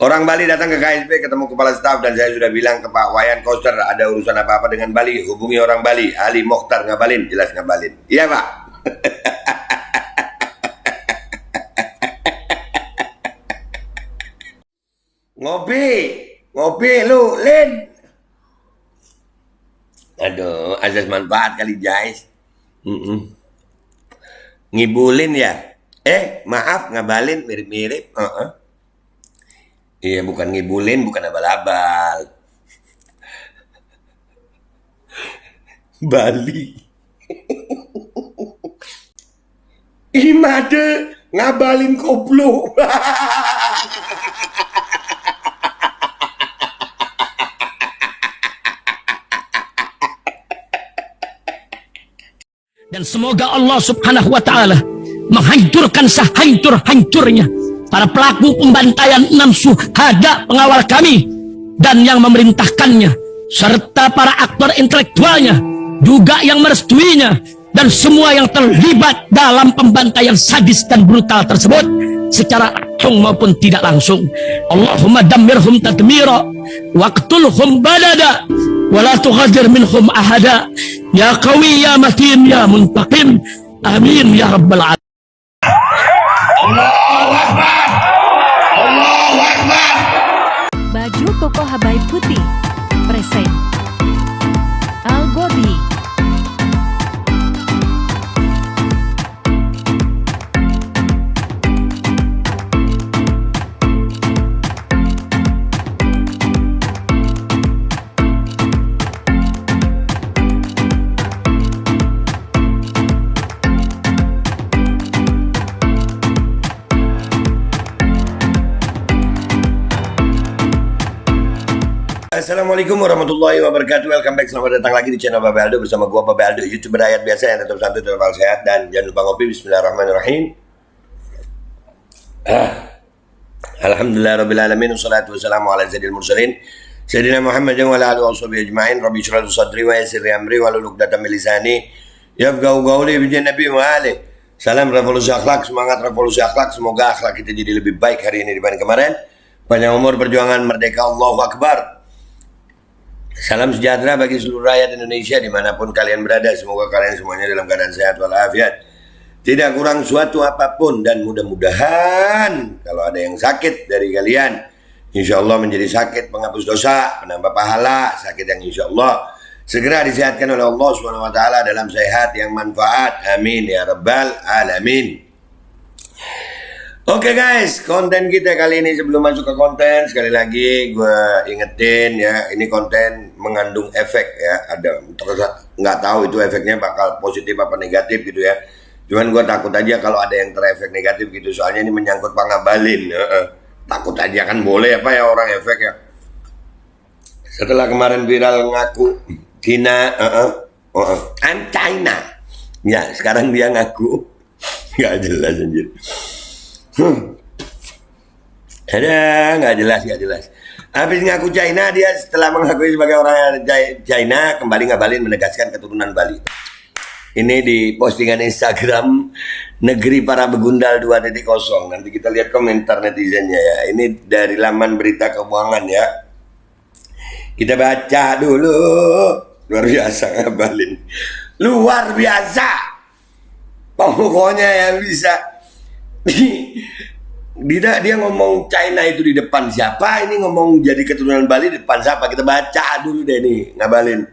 Orang Bali datang ke KSP ketemu kepala staf dan saya sudah bilang ke Pak Wayan Koster ada urusan apa-apa dengan Bali hubungi orang Bali. Ali Mokhtar ngabalin, jelas ngabalin. Iya Pak. Ngopi lu Lin. Aduh, azas manfaat kali guys. Ngibulin ya. Maaf ngabalin mirip-mirip. Iya, bukan ngibulin, bukan abal-abal. Bali. Imade ngabalin koplo. Dan semoga Allah Subhanahu wa Ta'ala menghancurkan sehancur-hancurnya para pelaku pembantaian 6 syuhada pengawal kami dan yang memerintahkannya, serta para aktor intelektualnya juga yang merestuinya, dan semua yang terlibat dalam pembantaian sadis dan brutal tersebut secara langsung maupun tidak langsung. Allahumma dammirhum tadmira waqtulhum balada wala tughadir minhum ahada ya qawi ya matin ya muntaqim amin ya rabbal alamin. Allahu Akbar. Allahu Akbar. Baju koko Habaib putih present Al Gobi. Assalamualaikum warahmatullahi wabarakatuh. Welcome back, selamat datang lagi di channel Babe Aldo bersama gua Babe Aldo, YouTuber rakyat biasa yang tetap santai, tetap sehat, dan jangan lupa ngopi. Bismillahirrahmanirrahim. Alhamdulillah rabbil alamin, wassalatu wassalamu ala sayyidil mursalin sayyidina Muhammad wa ala alihi washabihi ajmain. Rabbi shrah li sadri wa yassir li amri wahlul 'uqdatam min lisani yafqahu qawli bi nabi wa ali. Salam revolusi akhlak, semangat revolusi akhlak. Semoga akhlak kita jadi lebih baik hari ini dibanding kemarin. Panjang umur, perjuangan merdeka, Allahu Akbar. Salam sejahtera bagi seluruh rakyat Indonesia dimanapun kalian berada. Semoga kalian semuanya dalam keadaan sehat walafiat, tidak kurang suatu apapun, dan mudah-mudahan kalau ada yang sakit dari kalian, insya Allah menjadi sakit penghapus dosa, penambah pahala, sakit yang insya Allah segera disehatkan oleh Allah Subhanahu Wa Taala dalam sehat yang manfaat. Amin ya rabbal alamin. Oke guys, konten kita kali ini, sebelum masuk ke konten, sekali lagi gue ingetin ya, ini konten mengandung efek ya, ada nggak tahu itu efeknya bakal positif apa negatif gitu ya. Cuman gue takut aja kalau ada yang terefek negatif gitu, soalnya ini menyangkut pangabalin. Takut aja kan, boleh apa ya orang efek ya. Setelah kemarin viral ngaku China, I'm China, ya sekarang dia ngaku nggak jelas anjir. Nggak jelas. Habis ngaku China, dia setelah mengakui sebagai orang China kembali ngabalin menegaskan keturunan Bali. Ini di postingan Instagram Negeri Para Begundal 2.0. Nanti kita lihat komentar netizennya ya. Ini dari laman berita keuangan ya. Kita baca dulu. Luar biasa ngabalin. Luar biasa. Pokoknya yang bisa. Dia ngomong China itu di depan siapa, ini ngomong jadi keturunan Bali di depan siapa. Kita baca dulu deh nih ngabalin.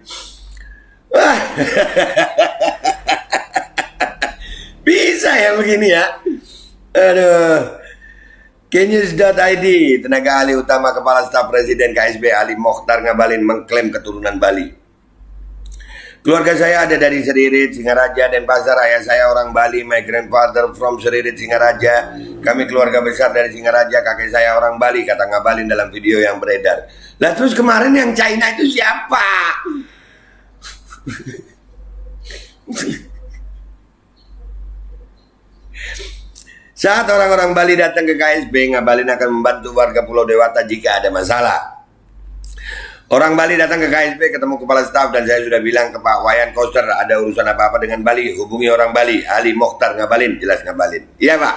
Bisa ya begini ya. Aduh. Kenews.id, tenaga ahli utama Kepala Staf Presiden KSB Ali Mokhtar ngabalin mengklaim keturunan Bali. Keluarga saya ada dari Seririt, Singaraja, Denpasar. Ayah saya orang Bali, my grandfather from Seririt, Singaraja. Kami keluarga besar dari Singaraja, kakek saya orang Bali, kata ngabalin dalam video yang beredar. Lah terus kemarin yang China itu siapa? Saat orang-orang Bali datang ke KSB, ngabalin akan membantu warga Pulau Dewata jika ada masalah. Orang Bali datang ke KSP ketemu kepala staf dan saya sudah bilang ke Pak Wayan Koster ada urusan apa-apa dengan Bali hubungi orang Bali. Ali Mokhtar ngabalin, jelas ngabalin. Iya Pak.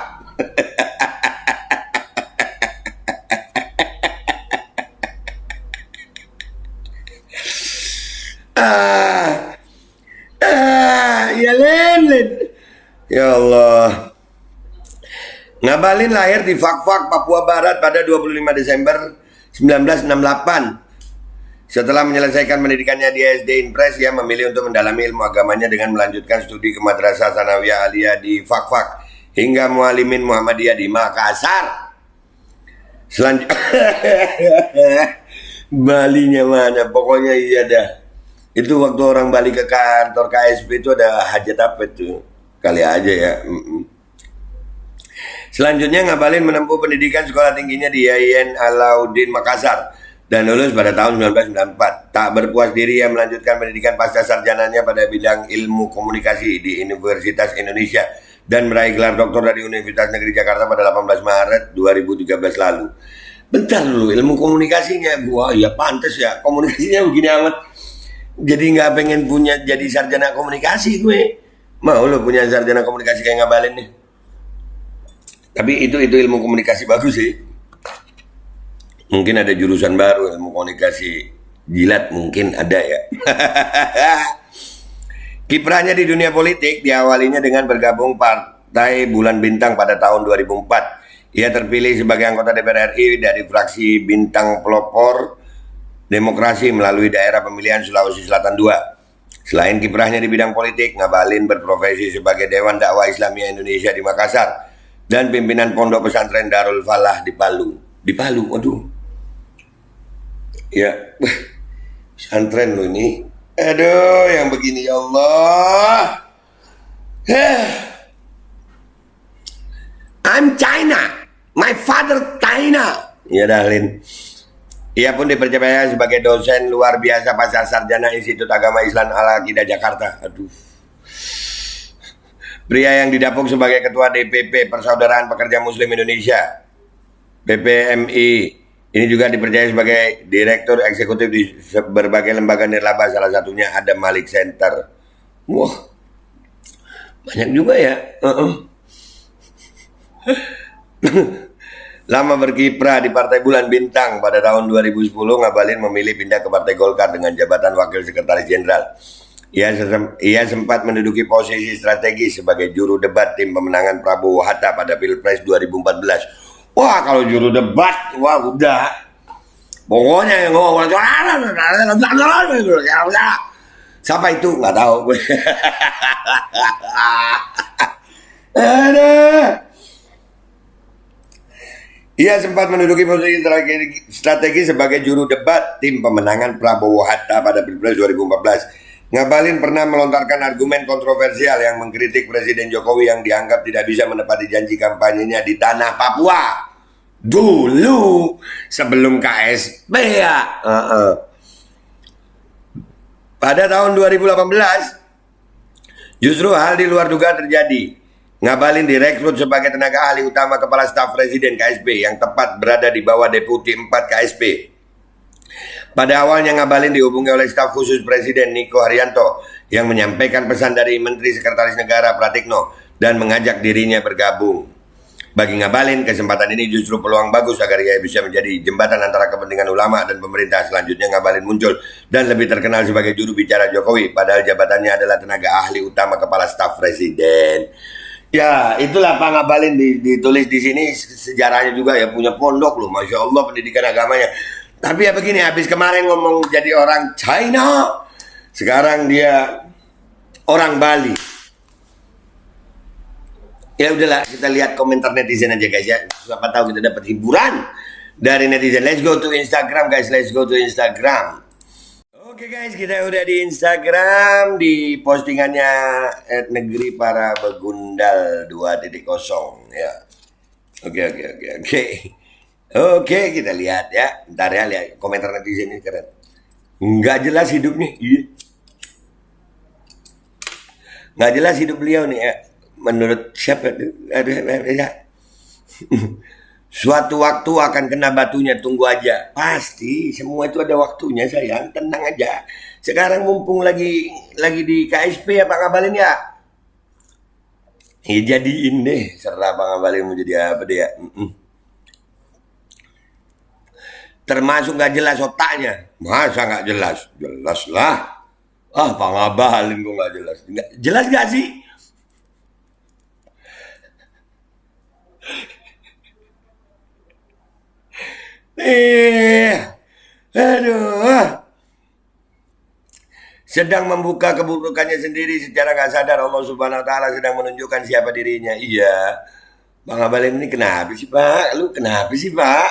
Ngabalin lahir di Fakfak, Papua Barat pada 25 Desember 1968. Setelah menyelesaikan pendidikannya di SD Impres, ia memilih untuk mendalami ilmu agamanya dengan melanjutkan studi ke Madrasah Tsanawiyah Aliyah di Fakfak hingga Muallimin Muhammadiyah di Makassar. Selanjutnya Balinya mana? Pokoknya iya dah. Itu waktu orang Bali ke kantor KSP itu ada hajat apa itu? Kali aja ya. Selanjutnya Ngabalin menempuh pendidikan sekolah tingginya di IAIN Alauddin Makassar dan lulus pada tahun 1994. Tak berpuas diri, ia melanjutkan pendidikan pasca sarjananya pada bidang ilmu komunikasi di Universitas Indonesia dan meraih gelar doktor dari Universitas Negeri Jakarta pada 18 Maret 2013 lalu. Bentar dulu, ilmu komunikasinya gua ya pantas ya, komunikasinya begini amat. Jadi nggak pengen punya jadi sarjana komunikasi gue. Mau lo punya sarjana komunikasi kayak Ngabalin nih. Tapi itu ilmu komunikasi bagus sih. Mungkin ada jurusan baru ilmu komunikasi jilat, mungkin ada ya. Kiprahnya di dunia politik diawalinya dengan bergabung Partai Bulan Bintang pada tahun 2004. Ia terpilih sebagai anggota DPR RI dari fraksi Bintang Pelopor Demokrasi melalui daerah pemilihan Sulawesi Selatan II. Selain kiprahnya di bidang politik, Ngabalin berprofesi sebagai Dewan Dakwah Islamiyah Indonesia di Makassar dan pimpinan Pondok Pesantren Darul Falah di Palu. Di Palu, waduh. Ya, pesantren lo ini. Aduh, yang begini ya Allah. I'm China. My father China. Ya Dahlin. Ia pun dipercaya sebagai dosen luar biasa pasca sarjana Institut Agama Islam Al-Aqidah Jakarta. Aduh. Pria yang didapuk sebagai Ketua DPP Persaudaraan Pekerja Muslim Indonesia PPMI. Ini juga dipercaya sebagai Direktur Eksekutif di berbagai lembaga nirlaba, salah satunya Adam Malik Center. Wah, banyak juga ya. Lama berkiprah di Partai Bulan Bintang, pada tahun 2010 Ngabalin memilih pindah ke Partai Golkar dengan jabatan Wakil Sekretaris Jenderal. Ia sempat menduduki posisi strategis sebagai juru debat tim pemenangan Prabowo Hatta pada Pilpres 2014. Wah, kalau juru debat, wah udah. Pokoknya yang ngomong siapa itu? Nggak tahu gue. Ia sempat menduduki posisi strategi sebagai juru debat tim pemenangan Prabowo Hatta pada Pilpres 2014. Ngabalin pernah melontarkan argumen kontroversial yang mengkritik Presiden Jokowi yang dianggap tidak bisa menepati janji kampanyenya di tanah Papua dulu sebelum KSP ya. Pada tahun 2018 justru hal di luar dugaan terjadi. Ngabalin direkrut sebagai tenaga ahli utama Kepala Staf Presiden KSP yang tepat berada di bawah Deputi 4 KSP. Pada awalnya Ngabalin dihubungi oleh staf khusus Presiden Niko Haryanto yang menyampaikan pesan dari Menteri Sekretaris Negara Pratikno dan mengajak dirinya bergabung. Bagi Ngabalin, kesempatan ini justru peluang bagus agar ia bisa menjadi jembatan antara kepentingan ulama dan pemerintah. Selanjutnya Ngabalin muncul dan lebih terkenal sebagai juru bicara Jokowi, padahal jabatannya adalah tenaga ahli utama Kepala Staf Presiden. Ya, itulah Pak Ngabalin ditulis di sini sejarahnya juga ya, punya pondok loh, Masya Allah pendidikan agamanya. Tapi ya begini, habis kemarin ngomong jadi orang China, sekarang dia orang Bali. Ya udahlah, kita lihat komentar netizen aja guys ya. Siapa tahu kita dapat hiburan dari netizen. Let's go to Instagram guys, let's go to Instagram. Oke guys, kita udah di Instagram, di postingannya @negeri para begundal 2.0 ya. Oke, kita lihat ya. Bentar ya, lihat komentar netizen ini keren. Nggak jelas hidupnya. Iya. Nggak jelas hidup beliau nih ya. Menurut siapa? Suatu waktu akan kena batunya, tunggu aja. Pasti, semua itu ada waktunya sayang. Tenang aja. Sekarang mumpung lagi di KSP ya Pak Ngabalin ya. Jadiin deh. Serah Pak Ngabalin mau jadi apa deh ya. Termasuk gak jelas otaknya. Masa gak jelas? Jelas lah. Pak Ngabalin kok gak jelas. Jelas gak sih? Aduh. Sedang membuka keburukannya sendiri secara nggak sadar. Allah Subhanahu Wa Taala sedang menunjukkan siapa dirinya. Iya, Bang Abalin ini kenapa sih Pak? Lu kenapa sih Pak?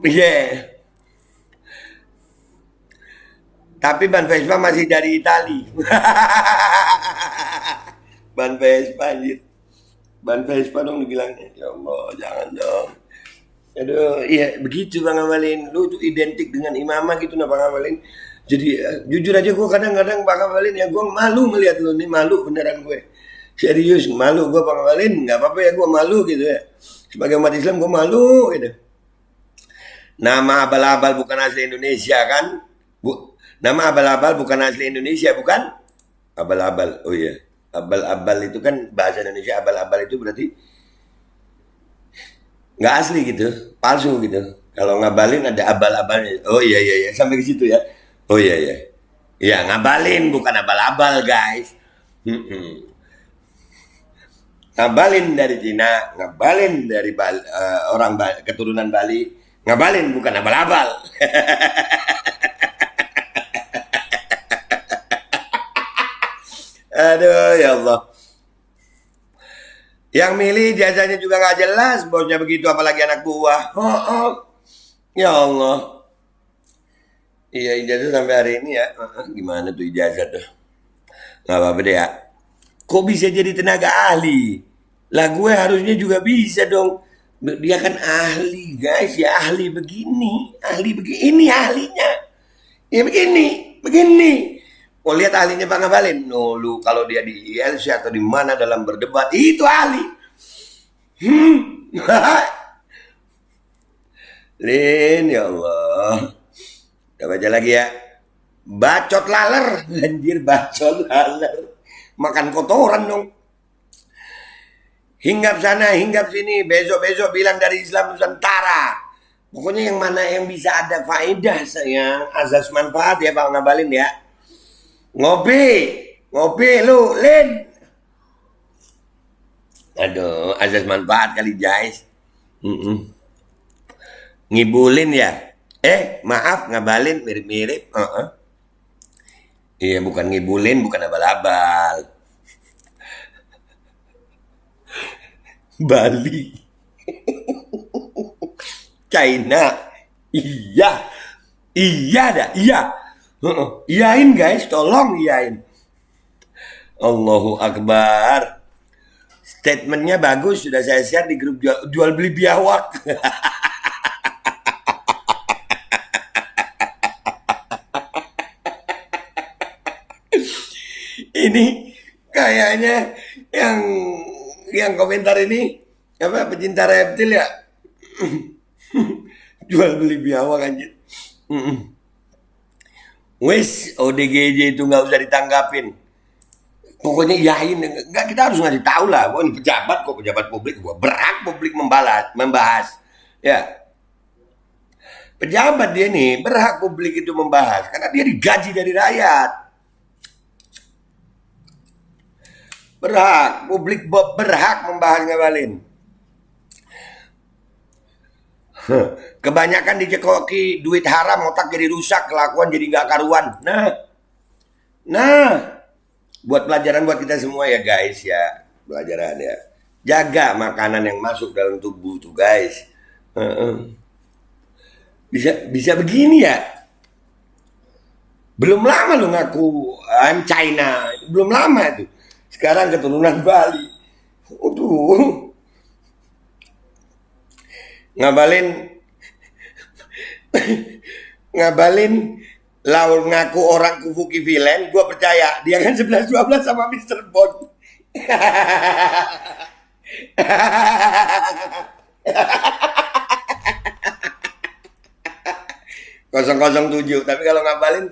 Iya. Tapi ban Vespa masih dari Itali. Ban Vespa anjir. Ban Vespa dong dibilangnya. Ya Allah, jangan dong. Aduh, iya begitu Bang Abalin. Lu tuh identik dengan imamah gitu nah Bang Abalin. Jadi jujur aja gue kadang-kadang Bang Abalin ya gue malu melihat lu nih, malu beneran gue. Serius malu gue Bang Abalin, nggak apa-apa ya gue malu gitu ya. Sebagai umat Islam gue malu gitu. Nama abal-abal bukan asli Indonesia kan? Nama abal-abal bukan asli Indonesia bukan? Abal-abal, oh iya. Abal-abal itu kan bahasa Indonesia, abal-abal itu berarti nggak asli gitu, palsu gitu. Kalau ngabalin ada abal-abalnya. Oh iya iya iya, sampai ke situ ya. Oh iya iya. Ya ngabalin bukan abal-abal guys. Ngabalin dari Cina, ngabalin dari orang keturunan Bali. Ngabalin bukan abal-abal. Aduh ya Allah. Yang milih jasanya juga nggak jelas, bosnya begitu apalagi anak buah. Ya Allah. Iya ijazah sampai hari ini ya. Gimana tuh ijazah tuh? Nggak apa-apa deh ya. Kok bisa jadi tenaga ahli? Lah gue harusnya juga bisa dong. Dia kan ahli guys, ya ahli begini. Ahli begini, ini ahlinya. Ya begini. Mau lihat ahlinya Bang Abalin? No, lu kalau dia di ILC atau di mana dalam berdebat, itu ahli. Lin, ya Allah. Kita baca lagi ya. Bacot laler. Anjir bacot laler. Makan kotoran dong. Hinggap sana, hinggap sini. Besok-besok bilang dari Islam Nusantara. Pokoknya yang mana yang bisa ada faedah sayang. Azas manfaat ya Bang Abalin ya. Ngopi lu, Lin. Aduh, azas manfaat kali guys. Ngibulin ya. Maaf, ngabalin mirip-mirip. Iya, bukan ngibulin, bukan abal-abal. Bali. China. Iya. Iya dah, iya. Iyain guys, tolong iyain. Allahu Akbar. Statementnya bagus, sudah saya share di grup jual beli biawak. Ini kayaknya yang komentar ini apa pecinta reptil ya. Jual beli biawak anjir. Wes ODGJ itu nggak usah ditanggapin. Pokoknya yain, nggak kita harus ngasih tahu lah. Wah ini pejabat kok, pejabat publik, gua berhak publik membahas. Ya, pejabat dia nih berhak publik itu membahas karena dia digaji dari rakyat. Berhak, publik berhak membahas Ngabalin. Kebanyakan dicekoki duit haram, otak jadi rusak, kelakuan jadi gak karuan. Nah, buat pelajaran buat kita semua ya guys ya, pelajaran ya. Jaga makanan yang masuk dalam tubuh tuh guys. Bisa begini ya. Belum lama lu ngaku I'm China, belum lama itu. Sekarang keturunan Bali. Aduh. Ngabalin laul ngaku orang kufuki villain, gue percaya dia kan 11-12 sama Mr. Bond. 007, tapi kalau ngabalin 0000000.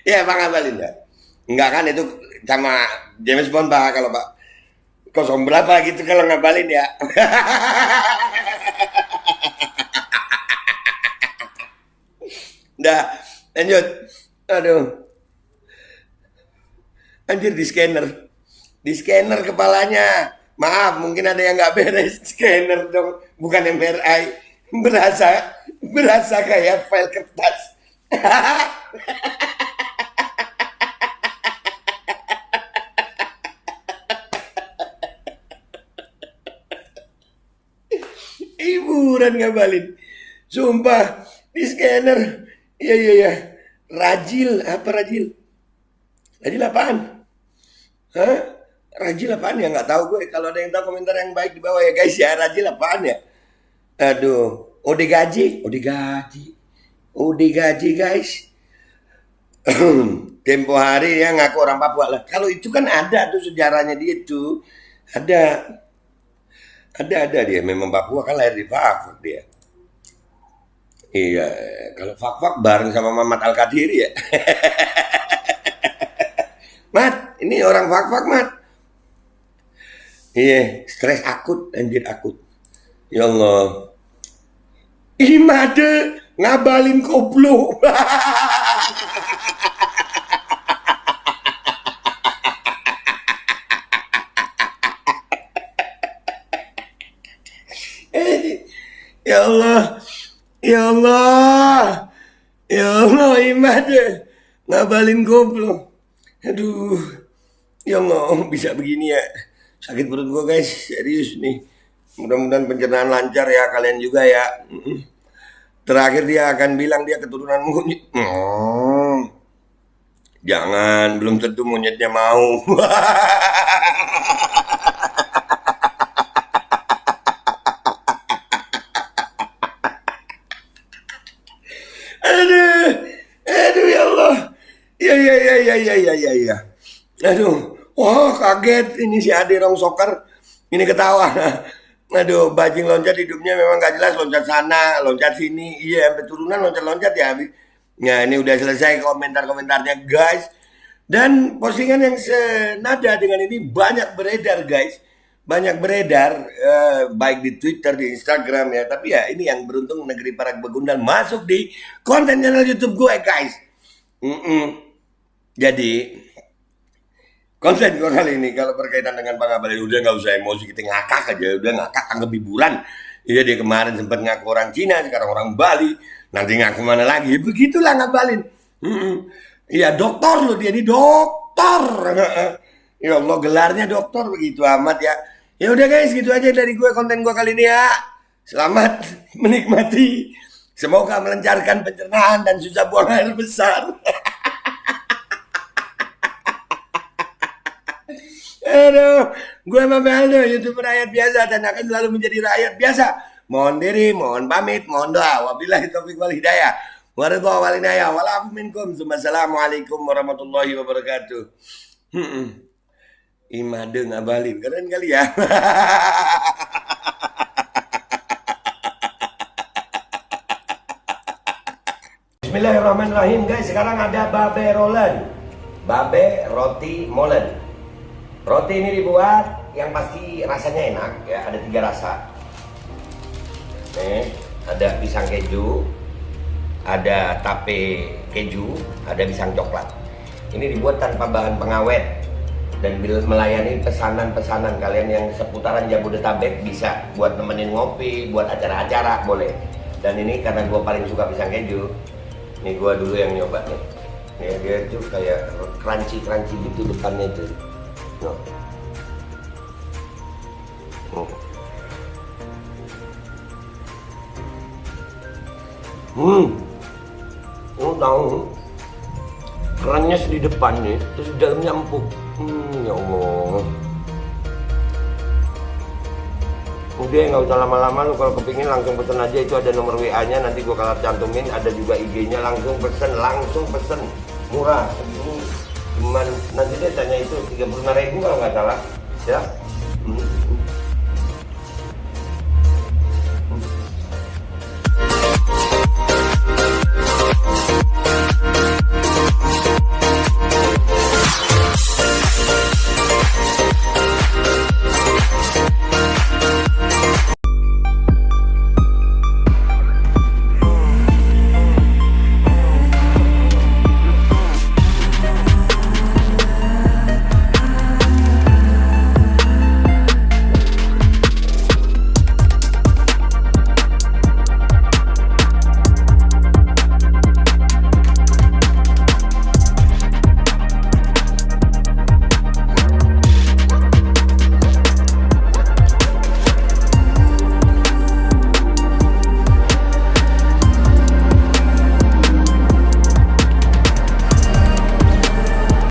Iya Pak ngabalin ya. Enggak kan itu sama James Bond Pak kalau Pak 0 berapa gitu kalau ngabalin ya. Dah, lanjut. Aduh. Anjir di scanner kepalanya. Maaf, mungkin ada yang nggak beres. Scanner dong, bukan MRI. Berasa kayak file kertas. Hiburan ngabalin. Sumpah, di scanner. Iya. Rajil, apa rajil? Rajil apaan? Hah? Rajil apaan ya? Nggak tahu gue. Kalau ada yang tahu komentar yang baik di bawah ya guys ya. Rajil apaan ya? Aduh, ode gaji guys. Tempo hari ya ngaku orang Papua lah. Kalau itu kan ada tuh sejarahnya dia tuh. Ada dia memang Papua kan lahir di Fakfak dia. Iya, kalau Fakfak bareng sama Mamat Al-Kadiri ya. Mat, ini orang Fakfak Mat. Iya, stres akut, anjir akut. Ya Allah. Imade ngabalin koplo. Ya Allah. Imade ngabalin koplo. Aduh. Ya Allah, bisa begini ya. Sakit perut gua guys, serius nih. Mudah-mudahan pencernaan lancar ya, kalian juga ya. Terakhir dia akan bilang dia keturunan monyet. Jangan, belum tentu monyetnya mau. Aduh ya Allah. Ya. Aduh, wah kaget ini si Ade Rong Soker. Ini ketawa. Aduh, bajing loncat hidupnya memang gak jelas, loncat sana, loncat sini. Iya, sampai turunan loncat-loncat ya. Nah, ini udah selesai komentar-komentarnya guys. Dan postingan yang senada dengan ini banyak beredar guys. Banyak beredar, baik di Twitter, di Instagram ya. Tapi ya ini yang beruntung negeri para begundal masuk di konten channel YouTube gue guys. Jadi konten gue kali ini kalau berkaitan dengan Bang Abalin udah nggak usah emosi, kita ngakak aja, udah ngakak anggap hiburan. Iya dia kemarin sempat ngaku orang Cina, sekarang orang Bali, nanti ngaku mana lagi? Begitulah Ngabalin. Iya dokter loh dia, ini dokter. Ya Allah gelarnya dokter begitu amat ya. Ya udah guys gitu aja dari gue konten gue kali ini ya. Selamat menikmati. Semoga melancarkan pencernaan dan susah buang air besar. Aduh, gue Mame Aldo, YouTuber rakyat biasa dan akan selalu menjadi rakyat biasa. Mohon diri, mohon pamit, mohon doa. Wabillahi taufiq wal hidayah. Waridha wal inayah. Walafu minkum. Assalamualaikum warahmatullahi wabarakatuh. Imade Ngabalin, keren kali ya. Bismillahirrahmanirrahim guys, sekarang ada babe rolen, babe roti molen. Roti ini dibuat yang pasti rasanya enak ya, ada 3 rasa. Nih, ada pisang keju, ada tape keju, ada pisang coklat. Ini dibuat tanpa bahan pengawet dan melayani pesanan-pesanan kalian yang seputaran Jabodetabek, bisa buat nemenin ngopi, buat acara-acara boleh. Dan ini karena gue paling suka pisang keju, nih gue dulu yang nyoba nih. Nih dia tuh kayak crunchy gitu depannya tuh. Tahu kerannya di depan nih, terus di dalamnya empuk. Ya Allah. Udah nggak usah lama-lama, lu kalau kepingin langsung pesen aja, itu ada nomor WA-nya, nanti gua kalau cantumin, ada juga IG-nya, langsung pesen, murah. Cuman nanti dia tanya itu 35.000 kalau nggak salah, ya.